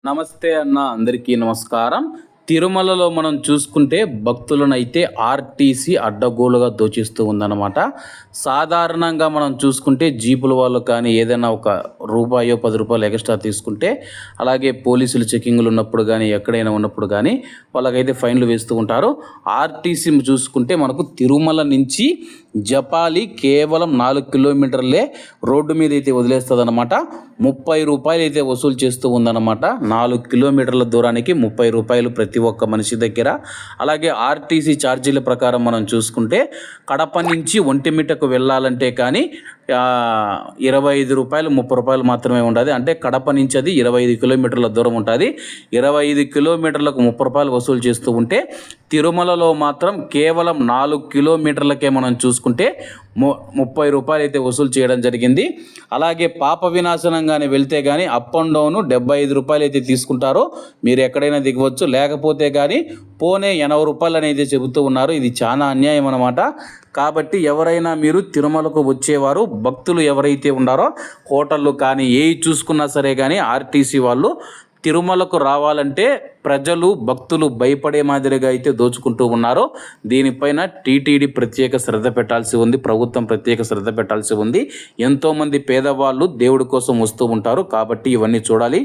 నమస్తే అన్న, అందరికీ నమస్కారం. తిరుమలలో మనం చూసుకుంటే భక్తులనైతే ఆర్టీసీ అడ్డగోలుగా దోచేస్తూ ఉందన్నమాట. సాధారణంగా మనం చూసుకుంటే జీపుల వాళ్ళు కానీ ఏదైనా ఒక రూపాయో 10 రూపాయలు ఎక్స్ట్రా తీసుకుంటే, అలాగే పోలీసులు చెకింగ్లు ఉన్నప్పుడు కానీ ఎక్కడైనా ఉన్నప్పుడు కానీ వాళ్ళకైతే ఫైన్లు వేస్తూ ఉంటారు. ఆర్టీసీ చూసుకుంటే మనకు తిరుమల నుంచి జపాలి కేవలం 4 కిలోమీటర్లే రోడ్డు మీద అయితే వదిలేస్తుంది అనమాట. 30 రూపాయలు అయితే వసూలు చేస్తూ ఉందన్నమాట. 4 కిలోమీటర్ల దూరానికి 30 రూపాయలు ప్రతి ఒక్క మనిషి దగ్గర. అలాగే ఆర్టీసీ ఛార్జీల ప్రకారం మనం చూసుకుంటే కడప నుంచి ఒంటిమిట్టకు వెళ్ళాలంటే కానీ 25 రూపాయలు 30 రూపాయలు మాత్రమే ఉంటుంది. అంటే కడప నుంచి అది 25 కిలోమీటర్ల దూరం ఉంటుంది. 25 కిలోమీటర్లకు 30 రూపాయలు వసూలు చేస్తూ ఉంటే, తిరుమలలో మాత్రం కేవలం 4 కిలోమీటర్లకే మనం చూసుకుంటే 30 రూపాయలు అయితే వసూలు చేయడం జరిగింది. అలాగే పాప వినాశనంగానే వెళ్తే కానీ అప్ అండ్ డౌన్ 75 రూపాయలు అయితే తీసుకుంటారో, మీరు ఎక్కడైనా దిగవచ్చు. లేకపోతే కానీ పోనే 80 రూపాయలు అనేది చెబుతూ ఉన్నారు. ఇది చాలా అన్యాయం అన్నమాట. కాబట్టి ఎవరైనా మీరు తిరుమలకు వచ్చేవారు భక్తులు ఎవరైతే ఉన్నారో, హోటళ్ళు కానీ ఏవి చూసుకున్నా సరే కానీ ఆర్టీసీ వాళ్ళు తిరుమలకు రావాలంటే ప్రజలు భక్తులు భయపడే మాదిరిగా అయితే దోచుకుంటూ ఉన్నారు. దీనిపైన టీటీడీ ప్రత్యేక శ్రద్ధ పెట్టాల్సి ఉంది, ప్రభుత్వం ప్రత్యేక శ్రద్ధ పెట్టాల్సి ఉంది. ఎంతోమంది పేదవాళ్ళు దేవుడి కోసం వస్తూ ఉంటారు, కాబట్టి ఇవన్నీ చూడాలి.